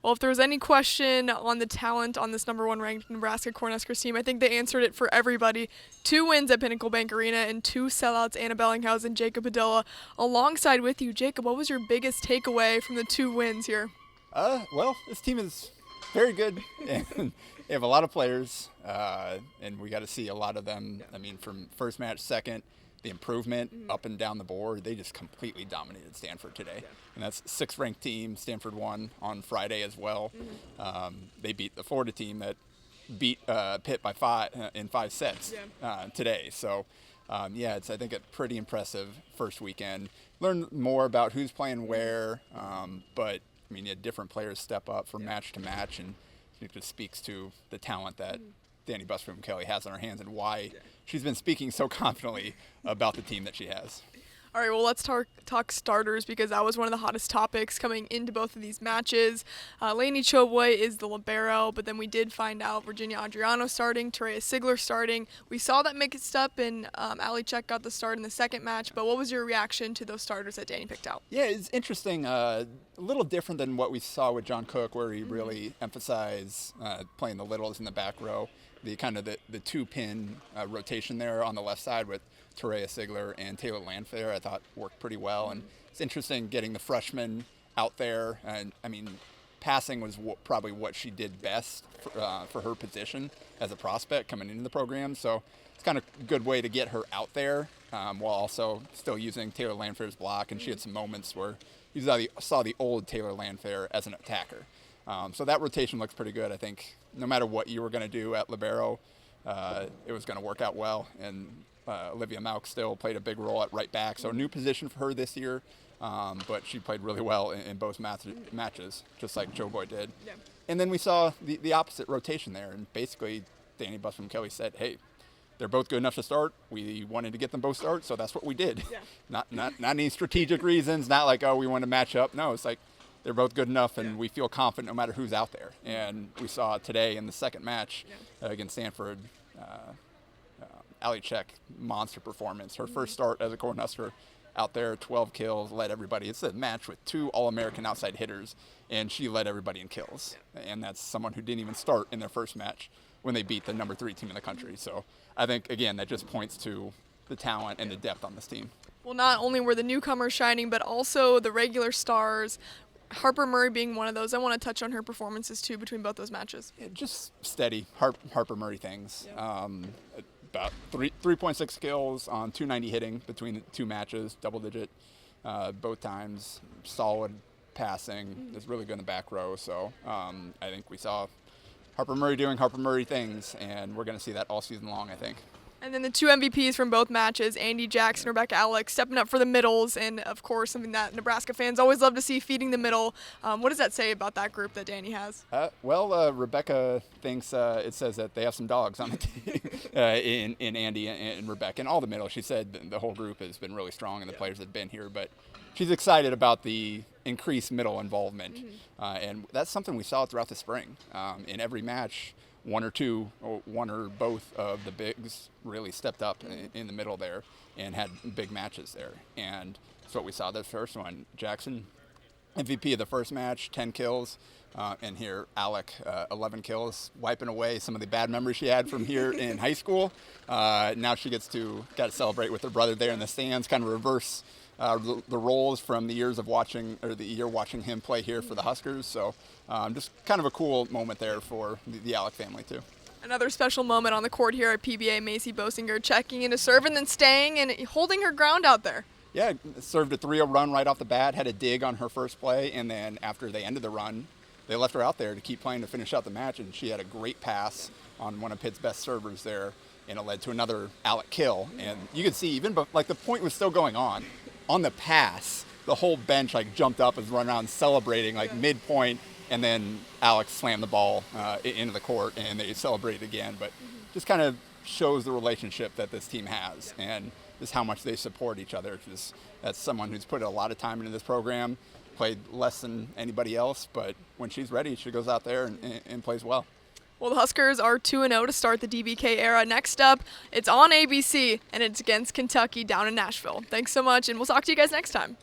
Well, if there was any question on the talent on this #1 ranked Nebraska Cornhuskers team, I think they answered it for everybody. 2 wins at Pinnacle Bank Arena and 2 sellouts, Anna Bellinghausen and Jacob Padilla. Alongside with you, Jacob, what was your biggest takeaway from the 2 wins here? Well, this team is very good, and they have a lot of players, and we got to see a lot of them. I mean, from first match, second, the improvement up and down the board. They just completely dominated Stanford today, and that's 6th ranked team. Stanford won on Friday as well. They beat the Florida team that beat Pitt by 5 in 5 sets today. So, it's I think a pretty impressive first weekend. Learn more about who's playing where, but I mean, you had different players step up from match to match, and it just speaks to the talent that Danny Busby-Kelly has on her hands and why she's been speaking so confidently about the team that she has. All right, well, let's talk starters, because that was one of the hottest topics coming into both of these matches. Lainey Choboy is the libero, but then we did find out Virginia Adriano starting, Terea Sigler starting. We saw that mixed up, and Ali Czech got the start in the second match, but what was your reaction to those starters that Danny picked out? Yeah, it's interesting. A little different than what we saw with John Cook, where he really emphasized playing the littles in the back row. The kind of the 2-pin rotation there on the left side with Terea Sigler and Taylor Landfair, I thought worked pretty well. And it's interesting getting the freshmen out there. And I mean, passing was probably what she did best for her position as a prospect coming into the program. So it's kind of a good way to get her out there while also still using Taylor Landfair's block. And she had some moments where you saw the old Taylor Landfair as an attacker. So that rotation looks pretty good. I think no matter what you were going to do at libero, it was going to work out well. And Olivia Malk still played a big role at right back. So a new position for her this year, but she played really well in both matches, just like Choboy did. Yeah. And then we saw the opposite rotation there. And basically, Danny Busby-Kelly said, hey, they're both good enough to start. We wanted to get them both start, so that's what we did. Yeah. Not any strategic reasons, not like, oh, we want to match up. No, it's like, they're both good enough, and we feel confident no matter who's out there. And we saw today in the second match against Stanford, Ali Czech, monster performance. Her first start as a Cornhusker out there, 12 kills, led everybody. It's a match with 2 All-American outside hitters, and she led everybody in kills. And that's someone who didn't even start in their first match when they beat the #3 team in the country. So I think, again, that just points to the talent and the depth on this team. Well, not only were the newcomers shining, but also the regular stars. Harper Murray being one of those. I want to touch on her performances, too, between both those matches. Yeah, just steady Harper Murray things. Yeah. About 3.6 kills on 290 hitting between the 2 matches, double-digit both times. Solid passing. Is really good in the back row. So I think we saw Harper Murray doing Harper Murray things, and we're going to see that all season long, I think. And then the 2 MVPs from both matches, Andy Jackson, Rebecca Alex, stepping up for the middles, and, of course, something that Nebraska fans always love to see, feeding the middle. What does that say about that group that Danny has? Rebecca thinks it says that they have some dogs on the team in Andy and Rebecca. And all the middle, she said the whole group has been really strong, and the players have been here. But she's excited about the increased middle involvement. And that's something we saw throughout the spring. In every match, one or both of the bigs really stepped up in the middle there and had big matches there. And that's what we saw the first one. Jackson, MVP of the first match, 10 kills. And here, Alec, 11 kills, wiping away some of the bad memories she had from here in high school. Now she got to celebrate with her brother there in the stands, kind of reverse the roles from the year watching him play here for the Huskers. So just kind of a cool moment there for the Alec family too. Another special moment on the court here at PBA, Macy Bosinger checking into serve and then staying and holding her ground out there. Yeah, served a 3-0 run right off the bat, had a dig on her first play, and then after they ended the run, they left her out there to keep playing to finish out the match, and she had a great pass on one of Pitt's best servers there, and it led to another Alec kill. And you could see, even like the point was still going on the pass, the whole bench like jumped up and run around celebrating like midpoint, and then Alex slammed the ball into the court, and they celebrated again. But just kind of shows the relationship that this team has, and just how much they support each other. Just that's someone who's put a lot of time into this program, played less than anybody else, but when she's ready, she goes out there and plays well. Well, the Huskers are 2-0 to start the DBK era. Next up, it's on ABC, and it's against Kentucky down in Nashville. Thanks so much, and we'll talk to you guys next time.